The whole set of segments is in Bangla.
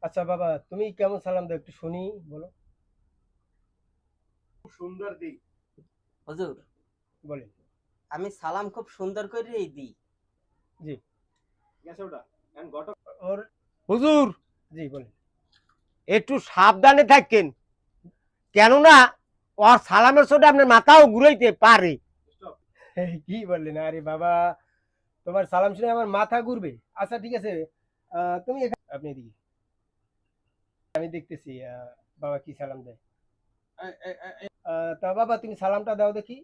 আচ্ছা বাবা, তুমি কেমন সালাম দাও একটু শুনি, বলো। সুন্দর দিক হুজুর, বলেন। আমি সালাম খুব সুন্দর করেই দিই। জি। গেছে ওটা এখন ঘটক ওর। হুজুর, জি বলেন। একটু সাবধানে থাকেন, কেননা ওর সালামের সাথে আপনার মাথাও ঘুরাইতে পারে। স্টপ কি বললেন? আরে বাবা, তোমার সালাম শুনে আমার মাথা ঘুরবে। আচ্ছা ঠিক আছে, তুমি আপনি এদিকে, আমি দেখতেছি বাবা কি সালাম দেয়। তা বাবা তুমি সালামটা দাও দেখি।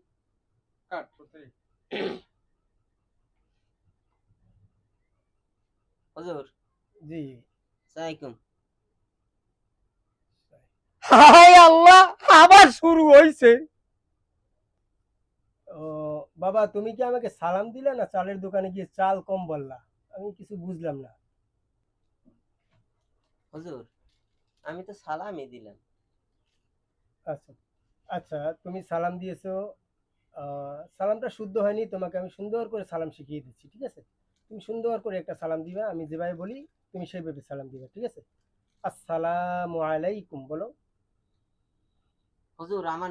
কাট করতে হুজুর, জি। সালামালাইকুম। হায় আল্লাহ, আবার শুরু হয়েছে। ও বাবা, তুমি কি আমাকে সালাম দিলে না চালের দোকানে গিয়ে চাল কম বললা? আমি কিছু বুঝলাম না। হুজুর, আমি তো সালামই দিলাম। আচ্ছা আচ্ছা, তুমি সালাম দিয়েছো, সালামটা শুদ্ধ হয়নি, তোমাকে আমি সুন্দর করে সালাম শিখিয়ে দিচ্ছি, ঠিক আছে? তুমি সুন্দর করে একটা সালাম দিবা, আমি যেভাবে বলি তুমি সেইভাবে সালাম দিবা, ঠিক আছে? আসসালামু আলাইকুম বলো। হুজুর, আমার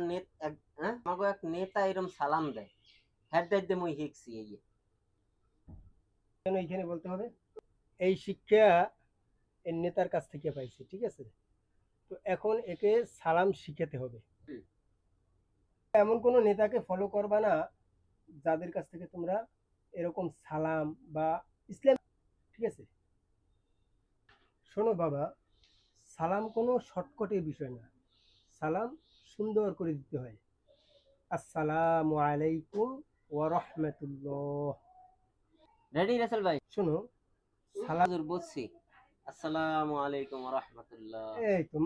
আমাকে এক নেতা এরম সালাম দেয়। হ্যাঁ দাইতে মুই হিকছি এই। কেন এইখানে বলতে হবে? এই শিক্ষা এর নেতার কাছ থেকে পাইছি, ঠিক আছে? তো এখন একে সালাম শিখাতে হবে। এমন কোনো নেতাকে ফলো করবা না যাদের কাছ থেকে তোমরা এরকম সালাম বা ইসলাম, ঠিক আছে? শোনো বাবা, সালাম কোনো শর্টকাটের বিষয় না। সালাম সুন্দর করে দিতে হয়। আসসালামু আলাইকুম ওয়া রাহমাতুল্লাহ। রেডি রাসেল ভাই? শোনো, সালাম, হুজুর বুঝছি। আসসালামু আলাইকুম ওয়া রাহমাতুল্লাহ। এই তো